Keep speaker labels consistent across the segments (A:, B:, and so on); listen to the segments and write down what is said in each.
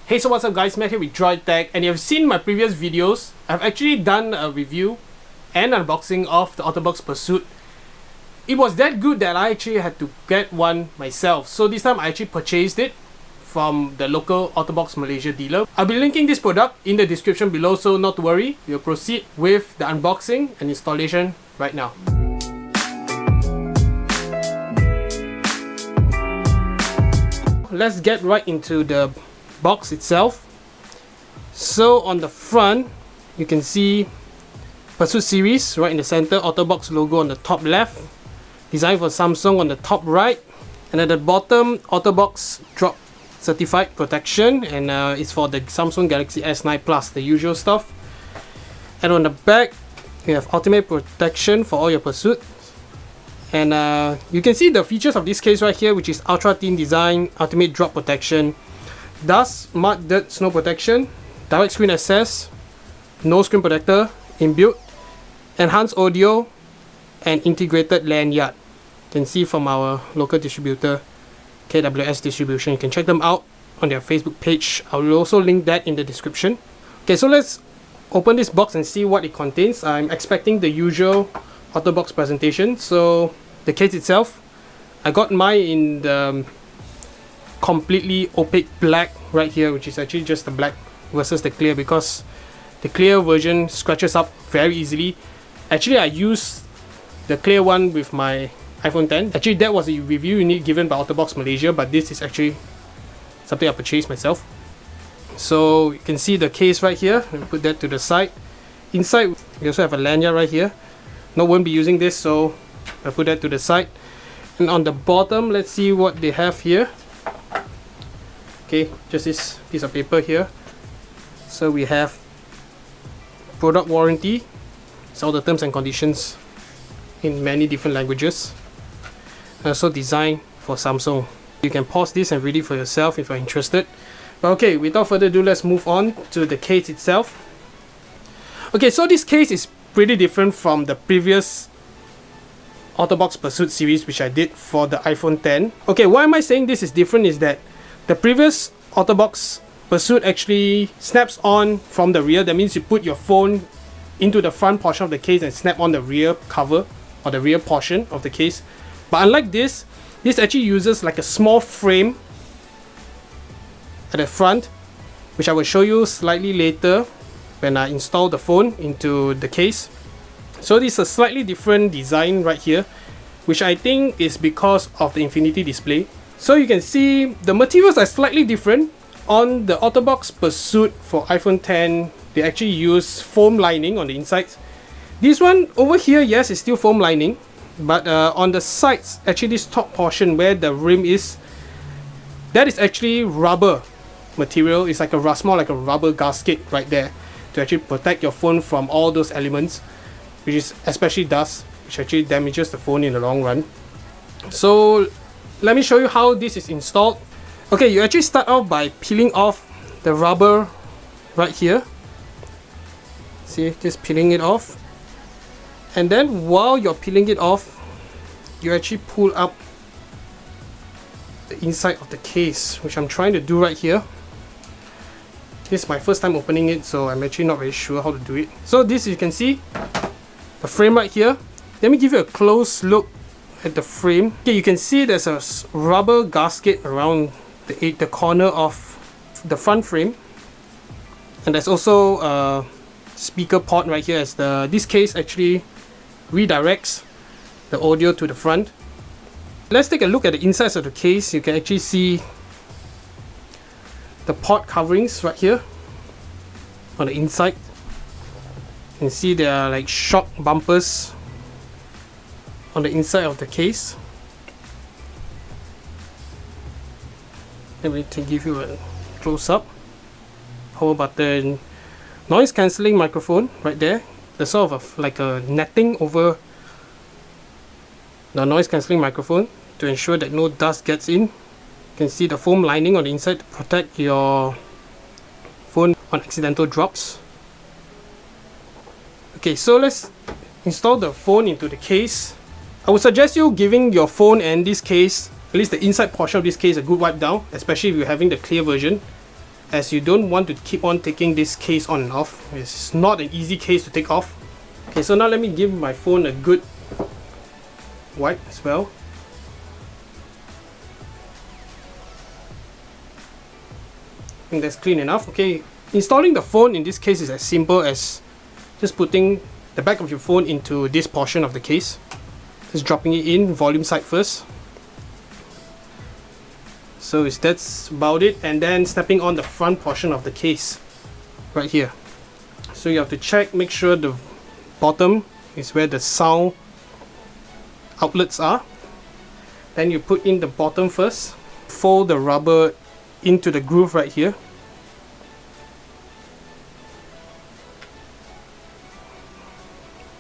A: Hey, so what's up guys, Matt here with Droid Tech, and you've seen my previous videos. I've actually done a review and unboxing of the Otterbox Pursuit. It was that good that I actually had to get one myself. So this time I actually purchased it from the local Otterbox Malaysia dealer. I'll be linking this product in the description below, so not to worry. We'll proceed with the unboxing and installation right now. Let's get right into the box itself. So on the front you can see Pursuit series right in the center, Otterbox logo on the top left, designed for Samsung on the top right, and at the bottom Otterbox drop certified protection, and it's for the Samsung Galaxy S9 Plus, the usual stuff. And on the back you have ultimate protection for all your Pursuit. And you can see the features of this case right here, which is ultra thin design, ultimate drop protection, dust, mud, dirt, snow protection, direct screen access, no screen protector inbuilt, enhanced audio, and integrated lanyard. You can see from our local distributor, KWS Distribution. You can check them out on their Facebook page. I will also link that in the description. Okay, so let's open this box and see what it contains. I'm expecting the usual Otterbox presentation. So the case itself, I got mine in the completely opaque black right here, which is actually just the black versus the clear, because the clear version scratches up very easily. Actually, I used the clear one with my iPhone 10. Actually, that was a review unit given by Otterbox Malaysia, but this is actually something I purchased myself. So you can see the case right here. Let me put that to the side. Inside we also have a lanyard right here. No, won't be using this, so I'll put that to the side. And on the bottom, let's see what they have here. Okay, just this piece of paper here. So we have product warranty. It's all the terms and conditions in many different languages. Also designed for Samsung. You can pause this and read it for yourself if you're interested. But okay, without further ado, let's move on to the case itself. Okay, so this case is pretty different from the previous Otterbox Pursuit series which I did for the iPhone 10. Okay, why am I saying this is different is that the previous Otterbox Pursuit actually snaps on from the rear. That means you put your phone into the front portion of the case and snap on the rear cover or the rear portion of the case. But unlike this, this actually uses like a small frame at the front, which I will show you slightly later when I install the phone into the case. So this is a slightly different design right here, which I think is because of the infinity display. So you can see the materials are slightly different. On the Otterbox Pursuit for iPhone 10, they actually use foam lining on the insides. This one over here, yes, it's still foam lining, but on the sides, actually this top portion where the rim is, that is actually rubber material. It's like more like a rubber gasket right there to actually protect your phone from all those elements, which is especially dust, which actually damages the phone in the long run. So let me show you how this is installed. Okay, you actually start off by peeling off the rubber right here. See, just peeling it off. And then while you're peeling it off, you actually pull up the inside of the case, which I'm trying to do right here. This is my first time opening it, so I'm actually not very sure how to do it. So this, you can see the frame right here. Let me give you a close look at the frame. Okay, you can see there's a rubber gasket around the corner of the front frame, and there's also a speaker port right here, as this case actually redirects the audio to the front. Let's take a look at the insides of the case. You can actually see the port coverings right here on the inside. You can see there are like shock bumpers on the inside of the case. Let me give you a close up. Power button, noise cancelling microphone right there. There's sort of like a netting over the noise cancelling microphone to ensure that no dust gets in. You can see the foam lining on the inside to protect your phone on accidental drops. Okay, so let's install the phone into the case. I would suggest you giving your phone and this case, at least the inside portion of this case, a good wipe down, especially if you're having the clear version. as you don't want to keep on taking this case on and off. It's not an easy case to take off. Okay, so now let me give my phone a good wipe as well. I think that's clean enough. Okay, installing the phone in this case is as simple as just putting the back of your phone into this portion of the case. Just dropping it in, volume side first. So that's about it, and then snapping on the front portion of the case right here. So you have to check, make sure the bottom is where the sound outlets are. Then you put in the bottom first, fold the rubber into the groove right here.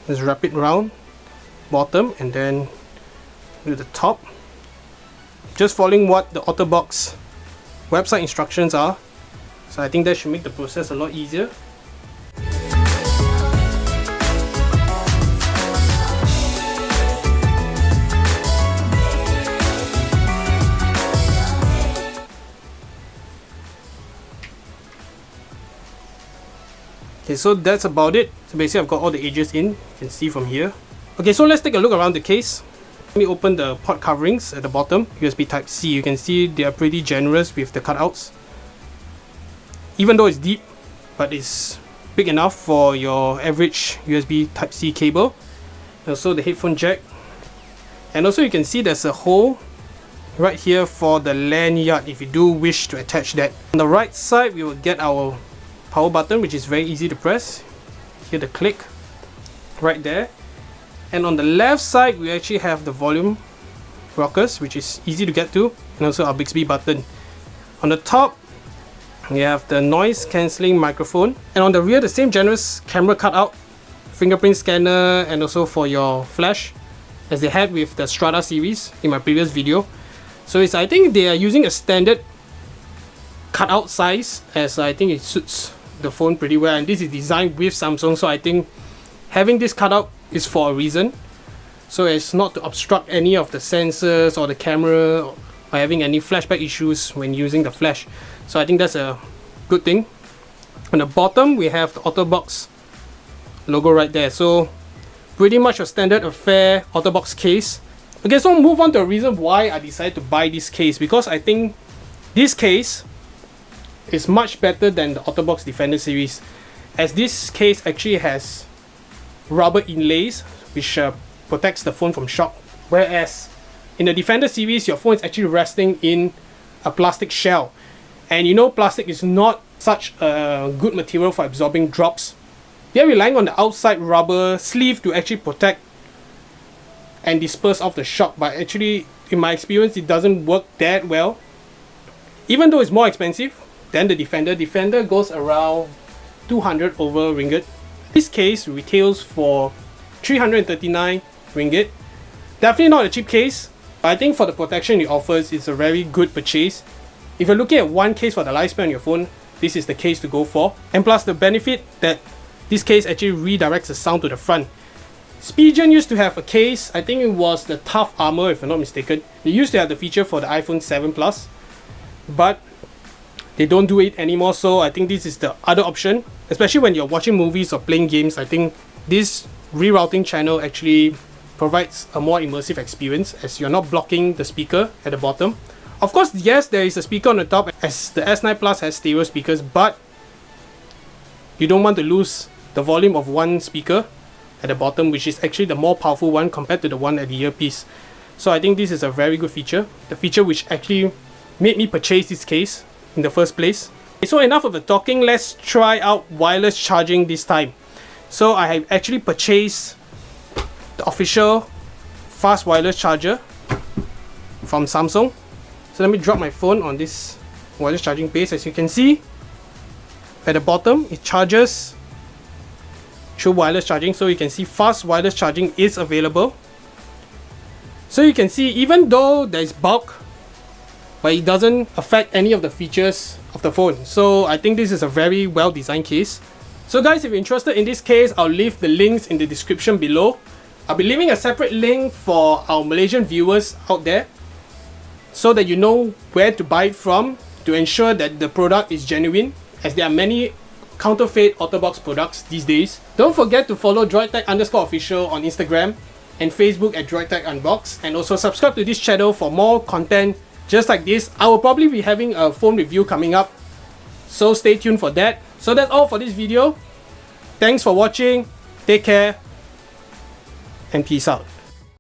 A: Just wrap it round, bottom, and then do the top. Just following what the Otterbox website instructions are. So I think that should make the process a lot easier. Okay, so that's about it. So basically I've got all the edges in, you can see from here. Okay, so let's take a look around the case. Let me open the port coverings at the bottom, USB Type-C. You can see they are pretty generous with the cutouts. Even though it's deep, but it's big enough for your average USB Type-C cable. Also the headphone jack. And also you can see there's a hole right here for the lanyard if you do wish to attach that. On the right side, we will get our power button, which is very easy to press. Hear the click right there. And on the left side, we actually have the volume rockers, which is easy to get to, and also our Bixby button. On the top, we have the noise cancelling microphone, and on the rear, the same generous camera cutout, fingerprint scanner, and also for your flash, as they had with the Strada series in my previous video. So I think they are using a standard cutout size, as I think it suits the phone pretty well, and this is designed with Samsung, so I think having this cutout is for a reason, so as not to obstruct any of the sensors or the camera or having any flashback issues when using the flash. So I think that's a good thing. On the bottom, we have the Otterbox logo right there, so pretty much a standard affair Otterbox case. Okay, so move on to a reason why I decided to buy this case, because I think this case is much better than the Otterbox Defender series, as this case actually has rubber inlays which protects the phone from shock, whereas in the Defender series your phone is actually resting in a plastic shell, and you know plastic is not such a good material for absorbing drops. They're relying on the outside rubber sleeve to actually protect and disperse off the shock, but actually in my experience it doesn't work that well. Even though it's more expensive than the Defender, Defender goes around 200 over ringgit. This case retails for 339 ringgit. Definitely not a cheap case, but I think for the protection it offers, it's a very good purchase. If you're looking at one case for the lifespan of your phone, this is the case to go for. And plus the benefit that this case actually redirects the sound to the front. Spigen used to have a case, I think it was the Tough Armor if I'm not mistaken. They used to have the feature for the iPhone 7 Plus, but they don't do it anymore, so I think this is the other option. Especially when you're watching movies or playing games, I think this rerouting channel actually provides a more immersive experience, as you're not blocking the speaker at the bottom. Of course, yes, there is a speaker on the top, as the S9 Plus has stereo speakers, but you don't want to lose the volume of one speaker at the bottom, which is actually the more powerful one compared to the one at the earpiece. So I think this is a very good feature, the feature which actually made me purchase this case in the first place. So enough of the talking, let's try out wireless charging this time. So I have actually purchased the official fast wireless charger from Samsung. So let me drop my phone on this wireless charging base. As you can see at the bottom, it charges through wireless charging, so you can see fast wireless charging is available. So you can see even though there is bulk, but it doesn't affect any of the features of the phone. So I think this is a very well designed case. So guys, if you're interested in this case, I'll leave the links in the description below. I'll be leaving a separate link for our Malaysian viewers out there, so that you know where to buy it from. to ensure that the product is genuine, as there are many counterfeit Otterbox products these days. Don't forget to follow droidtech_official on Instagram and Facebook at droidtechunbox, and also subscribe to this channel for more content just like this. I will probably be having a phone review coming up, so stay tuned for that. So that's all for this video. Thanks for watching, take care, and peace out.